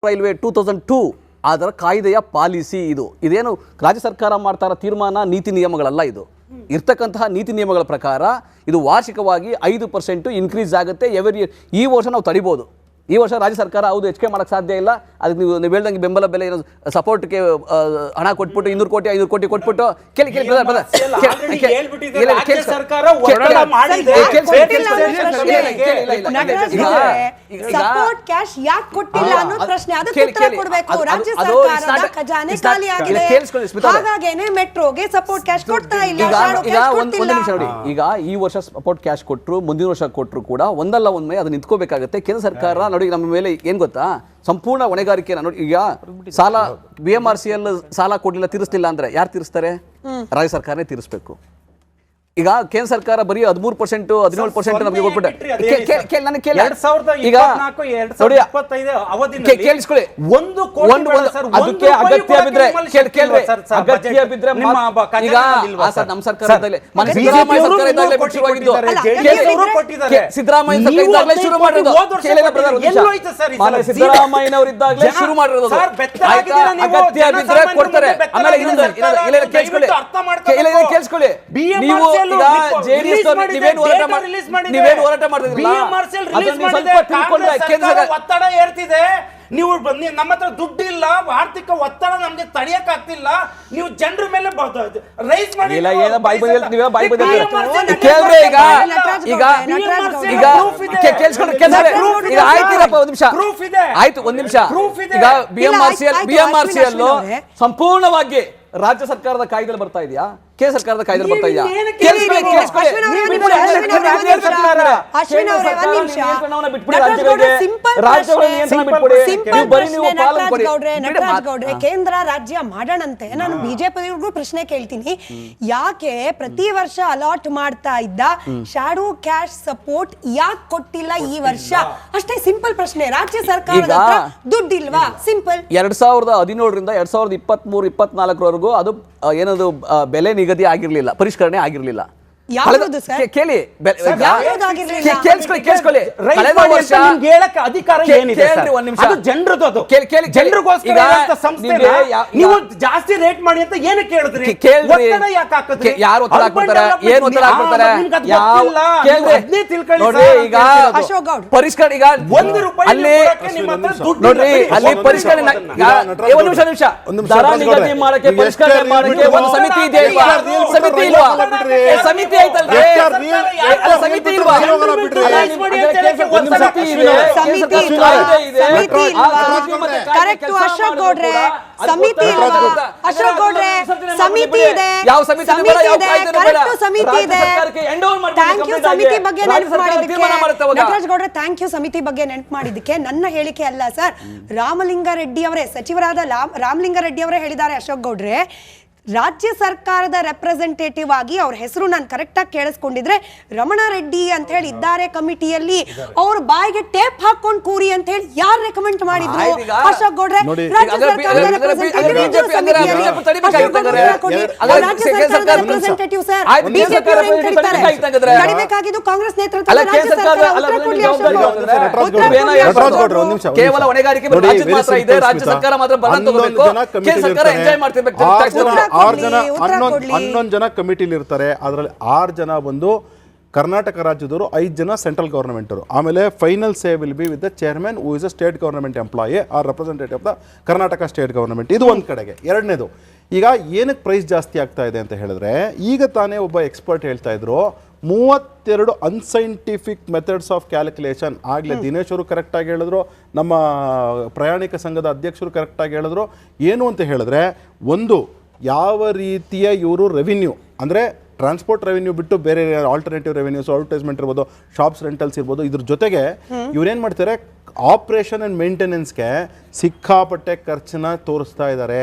Railway 2002 ಅದರ ಕಾಯ್ದೆಯ policy ಇದೇನು ರಾಜ್ಯ ಸರ್ಕಾರ ಮಾಡ್ತಾ ಇರೋ ತೀರ್ಮಾನ ನೀತಿ ನಿಯಮಗಳಲ್ಲ. ಇದು ಇರ್ತಕ್ಕಂತಹ ನೀತಿ ನಿಯಮಗಳ ಪ್ರಕಾರ ಇದು ವಾರ್ಷಿಕವಾಗಿ 5% ಇನ್ಕ್ರೀಸ್ ಆಗುತ್ತೆ ಎವರಿ ಇಯರ್. ಈ ವರ್ಷ ನಾವು ತಡಿಬೋದು. ಈ ವರ್ಷ ರಾಜ್ಯ ಸರ್ಕಾರ ಹೌದು ಹೆಚ್ಚಿಗೆ ಮಾಡೋಕ್ಕೆ ಸಾಧ್ಯ ಇಲ್ಲ. ಅದಕ್ಕೆ ನೀವು ಹೇಳ್ದಂಗೆ ಬೆಂಬಲ ಬೆಲೆ ಏನೋ ಸಪೋರ್ಟ್ಗೆ ಹಣ ಕೊಟ್ಬಿಟ್ಟು 200 ಕೋಟಿ 500 ಕೋಟಿ ಕೊಟ್ಬಿಟ್ಟು ಕೇಳಿ ಸಪೋರ್ಟ್ ಕ್ಯಾಶ್ ಯಾಕೆ ಕೊಟ್ಟಿಲ್ಲ ಅನ್ನೋ ಪ್ರಶ್ನೆ, ಅದಕ್ಕೆ ಉತ್ತರ ಕೊಡಬೇಕು. ರಾಜ್ಯ ಸರ್ಕಾರದ ಖಜಾನೆ ಖಾಲಿ ಆಗಿದೆ, ಹಾಗಾಗೇನೆ ಮೆಟ್ರೋಗೆ ಸಪೋರ್ಟ್ ಕ್ಯಾಶ್ ಕೊಡ್ತಾ ಇಲ್ಲ. ಈಗ ಒಂದು ನಿಮಿಷ ನೋಡಿ, ಈಗ ಈ ವರ್ಷ ಸಪೋರ್ಟ್ ಕ್ಯಾಶ್ ಕೊಟ್ಟರು, ಮುಂದಿನ ವರ್ಷ ಕೊಟ್ಟರು ಕೂಡ ಒಂದಲ್ಲ ಒಂದ್ಮೆ ಅದು ನಿಂತ್ಕೋಬೇಕಾಗುತ್ತೆ. ಕೇಂದ್ರ ಸರ್ಕಾರ ನೋಡಿ ನಮ್ಮ ಮೇಲೆ ಏನ್ ಗೊತ್ತಾ, ಸಂಪೂರ್ಣ ಹೊಣೆಗಾರಿಕೆ ನೋಡಿ. ಈಗ ಸಾಲ BMRCL ಸಾಲ ಕೊಡ್ಲಿಲ್ಲ, ತೀರಿಸಲಿಲ್ಲ ಅಂದ್ರೆ ಯಾರು ತೀರಿಸ್ತಾರೆ? ರಾಜ್ಯ ಸರ್ಕಾರನೇ ತೀರಿಸಬೇಕು. ಈಗ ಕೇಂದ್ರ ಸರ್ಕಾರ ಬರೀ 13% 17% ನಮಗೆ ಕೊಟ್ಬಿಟ್ಟೆ. ಕೇಳಿಸ್ಕೊಳ್ಳಿ, ಅದಕ್ಕೆ ಅಗತ್ಯ ಬಿದ್ರೆ ಅಗತ್ಯ ಬಿದ್ರೆ ಈಗ ನಮ್ಮ ಸರ್ಕಾರದಲ್ಲಿ ಸಿದ್ದರಾಮಯ್ಯ ಶುರು ಮಾಡಿರೋದು, ಸಿದ್ದರಾಮಯ್ಯನವರಿದ್ದಾಗಲೇ ಶುರು ಮಾಡಿರೋದು. ಅಗತ್ಯ ಬಿದ್ರೆ ಕೊಡ್ತಾರೆ. ಆಮೇಲೆ ಕೇಳಿಸ್ಕೊಳ್ಳಿ, ನೀವು ಜೆಡಿಎಸ್ ನೀವೇನು ಹೋರಾಟ ಮಾಡ್ತಿದ್ರಲ್ಲ, ಒತ್ತಡ ಏರ್ತಿದೆ. ನೀವು ನಮ್ಮ ಹತ್ರ ದುಡ್ಡು ಇಲ್ಲ, ಆರ್ಥಿಕ ಒತ್ತಡ ನಮ್ಗೆ ತಡೆಯಕ್ ಆಗ್ತಿಲ್ಲ. ನೀವು ಜನರ ಮೇಲೆ ರೈಸ್ ಮಾಡಿ BMRCL ಸಂಪೂರ್ಣವಾಗಿ ರಾಜ್ಯ ಸರ್ಕಾರದ ಕಾಯ್ದೆಯಲ್ಲಿ ಬರ್ತಾ ಇದೆಯಾ, ಕೇಂದ್ರ ಸರ್ಕಾರದ ಕಾಯ್ದೆಯಲ್ಲಿ ಬರ್ತಾ ಇದೆಯಾ? ಕೇಂದ್ರ ರಾಜ್ಯ ಮಾಡೋಣಂತೆ. ನಾನು ಬಿಜೆಪಿಗೂ ಪ್ರಶ್ನೆ ಕೇಳ್ತೀನಿ, ಯಾಕೆ ಪ್ರತಿ ವರ್ಷ ಅಲಾಟ್ ಮಾಡ್ತಾ ಇದ್ದ ಶಾಡೋ ಕ್ಯಾಶ್ ಸಪೋರ್ಟ್ ಯಾಕೆ ಕೊಟ್ಟಿಲ್ಲ ಈ ವರ್ಷ? ಅಷ್ಟೇ ಸಿಂಪಲ್ ಪ್ರಶ್ನೆ. ರಾಜ್ಯ ಸರ್ಕಾರದ ದುಡ್ಡಿಲ್ವಾ? ಸಿಂಪಲ್. 2017ರಿಂದ 2023-24 ಅದು ಏನದು ಬೆಲೆ ನಿಗದಿ ಆಗಿರ್ಲಿಲ್ಲ, ಪರಿಷ್ಕರಣೆ ಆಗಿರ್ಲಿಲ್ಲ. ಕೇಳಿ, ಕೇಳಿಸ್ಕೊಳ್ಳಿ, ಕಳೆದ ವರ್ಷ ಅಧಿಕಾರ ಏನಿದೆ? ನೀವು ಜಾಸ್ತಿ ರೇಟ್ ಮಾಡಿ ಅಂತ ಏನಕ್ಕೆ ಹೇಳಿದ್ರಿ? ಯಾರು ಒತ್ತಡ ಹಾಕ್ಬಿಡ್ತಾರೆ? ಏನು ಒತ್ತಡ ಹಾಕ್ಬಿಡ್ತಾರೆ? ಈಗ ಪರಿಷ್ಕರಣೆ, ಈಗ ಅಲ್ಲಿ ನೋಡ್ರಿ, ಅಲ್ಲಿ ಪರಿಷ್ಕರಣೆ ನಿಮಿಷ ದರ ನಿಗದಿ ಮಾಡಕ್ಕೆ ಪರಿಷ್ಕರಣೆ ಮಾಡಕ್ಕೆ ಒಂದು ಸಮಿತಿ ಇದೆ ಇಲ್ವಾ? ಸಮಿತಿ ಇಲ್ವಾ? ಸಮಿತಿ ಕರೆಕ್ಟ್ ಅಶೋಕ್ ಗೌಡ್ರೆ, ಸಮಿತಿ ಅಶೋಕ್ ಗೌಡ್ರೆ, ಸಮಿತಿ ಇದೆ, ಕರೆಕ್ಟ್ ಸಮಿತಿ ಇದೆ. ಥ್ಯಾಂಕ್ ಯು ಸಮಿತಿ ಬಗ್ಗೆ ನೆನಪು ಮಾಡಿದ್ದಕ್ಕೆ ನಟರಾಜ್ ಗೌಡ್ರೆ, ಥ್ಯಾಂಕ್ ಯು ಸಮಿತಿ ಬಗ್ಗೆ ನೆನಪು ಮಾಡಿದ್ದಕ್ಕೆ. ನನ್ನ ಹೇಳಿಕೆ ಅಲ್ಲ ಸರ್, ರಾಮಲಿಂಗಾರೆಡ್ಡಿ ಅವರೇ, ಸಚಿವರಾದ ರಾಮಲಿಂಗಾರೆಡ್ಡಿ ಅವರೇ ಹೇಳಿದ್ದಾರೆ. ಅಶೋಕ್ ಗೌಡ್ರೆ, ರಾಜ್ಯ ಸರ್ಕಾರದ ರೆಪ್ರೆಸೆಂಟೇಟಿವ್ ಆಗಿ ಅವ್ರ ಹೆಸರು ನಾನು ಕರೆಕ್ಟ್ ಆಗಿ ಕೇಳಿಸ್ಕೊಂಡಿದ್ರೆ ರಮಣಾರೆಡ್ಡಿ ಅಂತ ಹೇಳಿ ಇದ್ದಾರೆ ಕಮಿಟಿಯಲ್ಲಿ. ಅವ್ರ ಬಾಯಿಗೆ ಟೇಪ್ ಹಾಕೊಂಡು ಕೂರಿ ಅಂತ ಹೇಳಿ ಯಾರು ರೆಕಮೆಂಡ್ ಮಾಡಿದ್ರು? ಅಶೋಕ್ ಗೌಡ್ರೆ, ರಾಜ್ಯ ಸರ್ಕಾರದ ರೆಪ್ರೆಸೆಂಟೇಟಿವ್ ಸರ್, ಬಿಜೆಪಿ ಕಡಿಬೇಕಾಗಿದ್ದು ಕಾಂಗ್ರೆಸ್ ನೇತೃತ್ವದ ರಾಜ್ಯ ಸರ್ಕಾರ. ಕೇವಲ ಹೊಣೆಗಾರಿಕೆ ರಾಜ್ಯ ಸರ್ಕಾರ ಮಾತ್ರ ಬಲ ತಗೋಬೇಕು, ಕೇಂದ್ರ ಸರ್ಕಾರ ಎಂಜಾಯ್ ಮಾಡ್ತಿರ್ಬೇಕು. 11 ಜನ ಕಮಿಟಿಲಿ ಇರ್ತಾರೆ. ಅದರಲ್ಲಿ 6 ಜನ ಬಂದು ಕರ್ನಾಟಕ ರಾಜ್ಯದವರು, 5 ಜನ ಸೆಂಟ್ರಲ್ ಗವರ್ನಮೆಂಟ್ ಅವರು. ಆಮೇಲೆ final say will be with the chairman who is a state government employee or representative of the Karnataka state government. ಇದು ಒಂದು ಕಡೆಗೆ. ಎರಡನೇದು, ಈಗ ಏನಕ್ಕೆ ಪ್ರೈಸ್ ಜಾಸ್ತಿ ಆಗ್ತಾ ಇದೆ ಅಂತ ಹೇಳಿದ್ರೆ, ಈಗ ತಾನೇ ಒಬ್ಬ ಎಕ್ಸ್ಪರ್ಟ್ ಹೇಳ್ತಾ ಇದ್ರು 32 ಅನ್ಸೈಂಟಿಫಿಕ್ ಮೆಥಡ್ಸ್ ಆಫ್ ಕ್ಯಾಲ್ಕುಲೇಷನ್. ಆಗಲೇ ದಿನೇಶ್ ಅವರು ಕರೆಕ್ಟಾಗಿ ಹೇಳಿದ್ರು, ನಮ್ಮ ಪ್ರಯಾಣಿಕ ಸಂಘದ ಅಧ್ಯಕ್ಷರು ಕರೆಕ್ಟಾಗಿ ಹೇಳಿದ್ರು. ಏನು ಅಂತ ಹೇಳಿದ್ರೆ, ಒಂದು ಯಾವ ರೀತಿಯ ಇವರು ರೆವಿನ್ಯೂ ಅಂದರೆ ಟ್ರಾನ್ಸ್ಪೋರ್ಟ್ ರೆವಿನ್ಯೂ ಬಿಟ್ಟು ಬೇರೆ ಆಲ್ಟರ್ನೇಟಿವ್ ರೆವಿನ್ಯೂಸ್, ಅಡ್ವರ್ಟೈಸ್ಮೆಂಟ್ ಇರ್ಬೋದು, ಶಾಪ್ಸ್ ರೆಂಟಲ್ಸ್ ಇರ್ಬೋದು, ಇದ್ರ ಜೊತೆಗೆ ಇವ್ರೇನು ಮಾಡ್ತಾರೆ, ಆಪ್ರೇಷನ್ ಆ್ಯಂಡ್ ಮೇಂಟೆನೆನ್ಸ್ಗೆ ಸಿಕ್ಕಾಪಟ್ಟೆ ಖರ್ಚನ್ನ ತೋರಿಸ್ತಾ ಇದ್ದಾರೆ,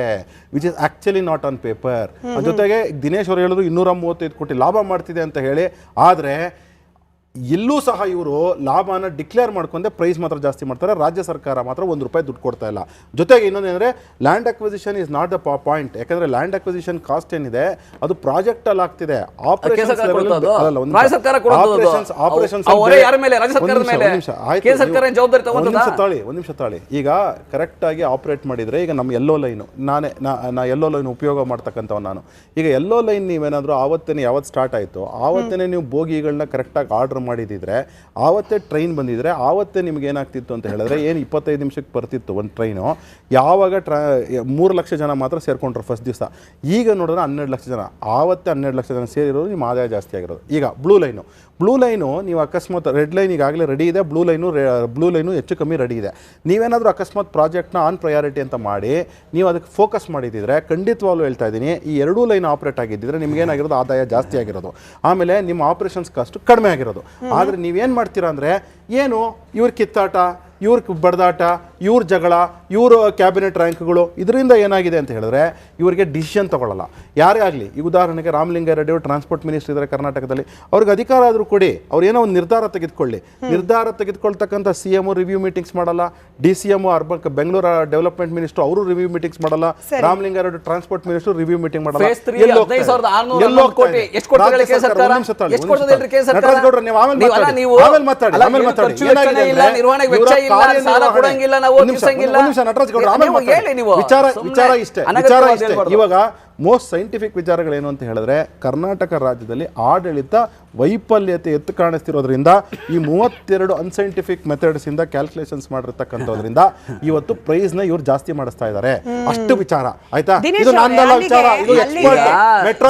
which is actually not on paper. ಅದ್ರ ಜೊತೆಗೆ ದಿನೇಶ್ ಅವರು ಹೇಳಿದ್ರು 235 ಕೋಟಿ ಲಾಭ ಮಾಡ್ತಿದೆ ಅಂತ ಹೇಳಿ. ಆದರೆ ಇಲ್ಲೂ ಸಹ ಇವರು ಲಾಭನ ಡಿಕ್ಲೇರ್ ಮಾಡ್ಕೊಂಡೆ ಪ್ರೈಸ್ ಮಾತ್ರ ಜಾಸ್ತಿ ಮಾಡ್ತಾರೆ. ರಾಜ್ಯ ಸರ್ಕಾರ ಮಾತ್ರ ₹1 ದುಡ್ಡು ಕೊಡ್ತಾ ಇಲ್ಲ. ಜೊತೆಗೆ ಇನ್ನೊಂದೇನೆಂದರೆ land acquisition is not the point. ಯಾಕಂದ್ರೆ ಲ್ಯಾಂಡ್ ಅಕ್ವಿಸಿಷನ್ ಕಾಸ್ಟ್ ಏನಿದೆ ಅದು ಪ್ರಾಜೆಕ್ಟ್ ಅಲ್ಲಿ ಆಗ್ತಿದೆ. ಆಪರೇಷನ್ಸ್ ಒಂದ್ ನಿಮಿಷ ತಾಳಿ. ಈಗ ಕರೆಕ್ಟ್ ಆಗಿ ಆಪರೇಟ್ ಮಾಡಿದ್ರೆ, ಈಗ ನಮ್ಮ ಎಲ್ಲೋ ಲೈನ್ ನಾ ಎಲ್ಲೋ ಲೈನ್ ಉಪಯೋಗ ಮಾಡ್ತಕ್ಕಂಥವ್ ನಾನು. ಈಗ ಎಲ್ಲೋ ಲೈನ್ ನೀವೇನಾದ್ರೂ ಆವತ್ತೇನೆ ಯಾವತ್ತು ಸ್ಟಾರ್ಟ್ ಆಯಿತು ಆವತ್ತೇನೆ ನೀವು ಬೋಗಿಗಳನ್ನ ಕರೆಕ್ಟಾಗಿ ಆರ್ಡರ್ ಮಾಡಿದಿದ್ರೆ, ಆವತ್ತೇ ಟ್ರೈನ್ ಬಂದಿದ್ರೆ, ಆವತ್ತೇ ನಿಮ್ಗೆ ಏನಾಗ್ತಿತ್ತು ಅಂತ ಹೇಳಿದ್ರೆ, ಏನು 25 ನಿಮಿಷಕ್ಕೆ ಬರ್ತಿತ್ತು ಒಂದು ಟ್ರೈನು, ಯಾವಾಗ 3 ಲಕ್ಷ ಜನ ಮಾತ್ರ ಸೇರ್ಕೊಂಡ್ರು ಫಸ್ಟ್ ದಿವಸ. ಈಗ ನೋಡಿದ್ರೆ 12 ಲಕ್ಷ ಜನ, ಆವತ್ತೇ 12 ಲಕ್ಷ ಜನ ಸೇರಿರೋದು ನಿಮ್ಮ ಆದಾಯ ಜಾಸ್ತಿ ಆಗಿರೋದು. ಈಗ ಬ್ಲೂ ಲೈನು ನೀವು ಅಕಸ್ಮಾತ್ ರೆಡ್ ಲೈನ್ ಈಗಾಗಲೇ ರೆಡಿ ಇದೆ, ಬ್ಲೂ ಲೈನು ಹೆಚ್ಚು ಕಮ್ಮಿ ರೆಡಿ ಇದೆ. ನೀವೇನಾದರೂ ಅಕಸ್ಮಾತ್ ಪ್ರಾಜೆಕ್ಟ್ನ ಆನ್ ಪ್ರಯಾರಿಟಿ ಅಂತ ಮಾಡಿ ನೀವು ಅದಕ್ಕೆ ಫೋಕಸ್ ಮಾಡಿದ್ದಿದ್ರೆ, ಖಂಡಿತವಾಗ್ಲೂ ಹೇಳ್ತಾ ಇದ್ದೀನಿ, ಈ 2 ಲೈನ್ ಆಪರೇಟ್ ಆಗಿದ್ದಿದ್ರೆ ನಿಮ್ಗೇನಾಗಿರೋದು ಆದಾಯ ಜಾಸ್ತಿ ಆಗಿರೋದು, ಆಮೇಲೆ ನಿಮ್ಮ ಆಪರೇಷನ್ಸ್ ಕಾಸ್ಟ್ ಕಡಿಮೆ ಆಗಿರೋದು. ಆದರೆ ನೀವೇನು ಮಾಡ್ತೀರಾ ಅಂದರೆ, ಏನು ಇವ್ರ ಕಿತ್ತಾಟ, ಇವ್ರ ಬಡದಾಟ, ಇವ್ರ ಜಗಳ, ಇವ್ರ ಕ್ಯಾಬಿನೆಟ್ ರ್ಯಾಂಕ್ಗಳು, ಇದರಿಂದ ಏನಾಗಿದೆ ಅಂತ ಹೇಳಿದ್ರೆ ಇವರಿಗೆ ಡಿಸಿಷನ್ ತಗೊಳ್ಳಲ್ಲ ಯಾರೇ ಆಗಲಿ. ಈಗ ಉದಾಹರಣೆಗೆ ರಾಮಲಿಂಗಾರೆಡ್ಡಿ ಅವರು ಟ್ರಾನ್ಸ್ಪೋರ್ಟ್ ಮಿನಿಸ್ಟರ್ ಇದ್ದಾರೆ ಕರ್ನಾಟಕದಲ್ಲಿ, ಅವ್ರಿಗೆ ಅಧಿಕಾರ ಆದರೂ ಕೊಡಿ, ಅವ್ರು ಏನೋ ಒಂದು ನಿರ್ಧಾರ ತೆಗೆದುಕೊಳ್ತಕ್ಕಂಥ CM ರಿವ್ಯೂ ಮೀಟಿಂಗ್ಸ್ ಮಾಡಲ್ಲ, DCM ಬೆಂಗಳೂರು ಡೆವಲಪ್ಮೆಂಟ್ ಮಿನಿಸ್ಟರ್ ಅವರು ರಿವ್ಯೂ ಮೀಟಿಂಗ್ಸ್ ಮಾಡಲ್ಲ, Ramalinga Reddy transport minister review meeting ಮಾಡಲ್ಲ. ಇವಾಗ ಮೋಸ್ಟ್ ಸೈಂಟಿಫಿಕ್ ವಿಚಾರಗಳೇನು ಅಂತ ಹೇಳಿದ್ರೆ, ಕರ್ನಾಟಕ ರಾಜ್ಯದಲ್ಲಿ ಆಡಳಿತ ವೈಫಲ್ಯತೆ ಎತ್ತು ಕಾಣಿಸ್ತಿರೋದ್ರಿಂದ ಈ 32 ಅನ್ಸೈಂಟಿಫಿಕ್ ಮೆಥಡ್ಸ್ ಇಂದ ಕ್ಯಾಲ್ಕುಲೇಷನ್ಸ್ ಮಾಡಿರ್ತಕ್ಕಂಥದ್ರಿಂದ ಇವತ್ತು ಪ್ರೈಸ್ ನ ಇವ್ರು ಜಾಸ್ತಿ ಮಾಡಿಸ್ತಾ ಇದ್ದಾರೆ. ಅಷ್ಟು ವಿಚಾರ ಆಯ್ತಾ? ಇದು ನಂದಲ್ಲ ವಿಚಾರ, ಇದು ಮೆಟ್ರೋ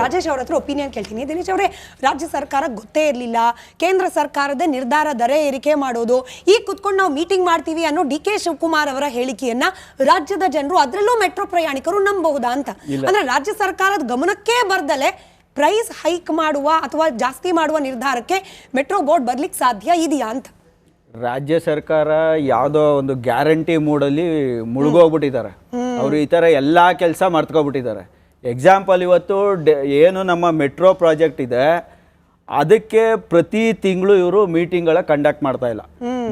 ರಾಜೇಶ್ ಅವ್ರ ಹತ್ರ ಒಪಿನಿಯನ್ ಕೇಳ್ತೀನಿ. ದಿನೇಶ್ ಅವರೇ, ರಾಜ್ಯ ಸರ್ಕಾರ ಗೊತ್ತೇ ಇರಲಿಲ್ಲ, ಕೇಂದ್ರ ಸರ್ಕಾರದ ನಿರ್ಧಾರ ದರ ಏರಿಕೆ ಮಾಡೋದು, ಈಗ ಕುತ್ಕೊಂಡು ನಾವು ಮೀಟಿಂಗ್ ಮಾಡ್ತೀವಿ ಅನ್ನೋ DK ಶಿವಕುಮಾರ್ ಅವರ ಹೇಳಿಕೆಯನ್ನ ರಾಜ್ಯದ ಜನರು, ಅದರಲ್ಲೂ ಮೆಟ್ರೋ ಪ್ರಯಾಣಿಕರು ನಂಬಬಹುದಾ ಅಂತ. ಅಂದ್ರೆ ರಾಜ್ಯ ಸರ್ಕಾರದ ಗಮನಕ್ಕೆ ಬರ್ದಲೆ ಪ್ರೈಸ್ ಹೈಕ್ ಮಾಡುವ ಅಥವಾ ಜಾಸ್ತಿ ಮಾಡುವ ನಿರ್ಧಾರಕ್ಕೆ ಮೆಟ್ರೋ ಬೋರ್ಡ್ ಬರ್ಲಿಕ್ಕೆ ಸಾಧ್ಯ ಇದೆಯಾ ಅಂತ? ರಾಜ್ಯ ಸರ್ಕಾರ ಯಾವುದೋ ಒಂದು ಗ್ಯಾರಂಟಿ ಮೂಡಲ್ಲಿ ಮುಳುಗೋಗ್ಬಿಟ್ಟಿದ್ದಾರೆ. ಅವರು ಈ ಥರ ಎಲ್ಲ ಕೆಲಸ ಮರ್ತ್ಕೊಬಿಟ್ಟಿದ್ದಾರೆ. ಎಕ್ಸಾಂಪಲ್, ಇವತ್ತು ಏನು ನಮ್ಮ ಮೆಟ್ರೋ ಪ್ರಾಜೆಕ್ಟ್ ಇದೆ ಅದಕ್ಕೆ ಪ್ರತಿ ತಿಂಗಳು ಇವರು ಮೀಟಿಂಗ್ಗಳ ಕಂಡಕ್ಟ್ ಮಾಡ್ತಾ ಇಲ್ಲ.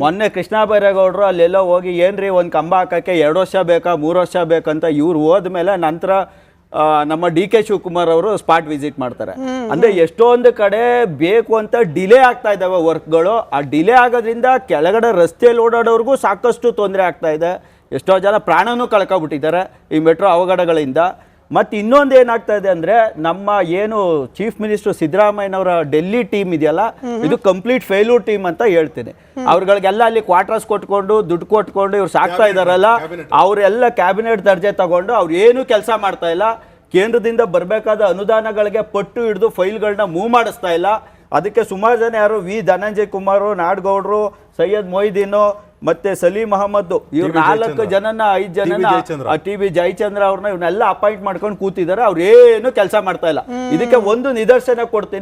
ಮೊನ್ನೆ ಕೃಷ್ಣ ಬೈರೇಗೌಡರು ಅಲ್ಲೆಲ್ಲ ಹೋಗಿ ಏನ್ರಿ ಒಂದು ಕಂಬ ಹಾಕಕ್ಕೆ 2 ವರ್ಷ ಬೇಕಾ 3 ವರ್ಷ ಬೇಕಂತ ಇವ್ರು ಹೋದ್ಮೇಲೆ ನಂತರ ನಮ್ಮ DK ಶಿವಕುಮಾರ್ ಅವರು ಸ್ಪಾಟ್ ವಿಸಿಟ್ ಮಾಡ್ತಾರೆ. ಅಂದ್ರೆ ಎಷ್ಟೊಂದು ಕಡೆ ಬೇಕು ಅಂತ ಡಿಲೇ ಆಗ್ತಾ ಇದ್ದಾವೆ ವರ್ಕ್ಗಳು. ಆ ಡಿಲೇ ಆಗೋದ್ರಿಂದ ಕೆಳಗಡೆ ರಸ್ತೆಯಲ್ಲಿ ಓಡಾಡೋರ್ಗೂ ಸಾಕಷ್ಟು ತೊಂದರೆ ಆಗ್ತಾ ಇದೆ. ಎಷ್ಟೋ ಜನ ಪ್ರಾಣನೂ ಕಳ್ಕೊಬಿಟ್ಟಿದ್ದಾರೆ ಈ ಮೆಟ್ರೋ ಅವಘಡಗಳಿಂದ. ಮತ್ತು ಇನ್ನೊಂದು ಏನಾಗ್ತಾ ಇದೆ ಅಂದರೆ, ನಮ್ಮ ಏನು ಚೀಫ್ ಮಿನಿಸ್ಟರ್ ಸಿದ್ದರಾಮಯ್ಯನವರ ಡೆಲ್ಲಿ ಟೀಮ್ ಇದೆಯಲ್ಲ, ಇದು ಕಂಪ್ಲೀಟ್ ಫೇಲ್ಯೂರ್ ಟೀಮ್ ಅಂತ ಹೇಳ್ತೀನಿ. ಅವ್ರಗಳಿಗೆಲ್ಲ ಅಲ್ಲಿ ಕ್ವಾರ್ಟರ್ಸ್ ಕೊಟ್ಕೊಂಡು ದುಡ್ಡು ಕೊಟ್ಕೊಂಡು ಇವ್ರು ಸಾಕ್ತಾ ಇದ್ದಾರಲ್ಲ, ಅವರೆಲ್ಲ ಕ್ಯಾಬಿನೆಟ್ ದರ್ಜೆ ತಗೊಂಡು ಅವ್ರು ಏನೂ ಕೆಲಸ ಮಾಡ್ತಾ ಇಲ್ಲ. ಕೇಂದ್ರದಿಂದ ಬರಬೇಕಾದ ಅನುದಾನಗಳಿಗೆ ಪಟ್ಟು ಹಿಡಿದು ಫೈಲ್ಗಳನ್ನ ಮೂವ್ ಮಾಡಿಸ್ತಾ ಇಲ್ಲ. ಅದಕ್ಕೆ ಸುಮಾರು ಜನ ಯಾರು ಧನಂಜಯ್ ಕುಮಾರ್, ನಾಡಗೌಡರು, ಸೈಯದ್ ಮೊಯ್ದೀನು ಮತ್ತೆ ಸಲೀಂ ಅಹಮದ್, ಇವ್ರು 4 ಜನನ 5 ಜನನ TB ಜಯಚಂದ್ರ ಅವ್ರನ್ನ ಇವ್ರನ್ನೆಲ್ಲ ಅಪಾಯಿಂಟ್ ಮಾಡ್ಕೊಂಡು ಕೂತಿದ್ದಾರೆ. ಅವ್ರು ಏನು ಕೆಲಸ ಮಾಡ್ತಾ ಇಲ್ಲ. ಇದಕ್ಕೆ ಒಂದು ನಿದರ್ಶನ ಕೊಡ್ತೀನಿ.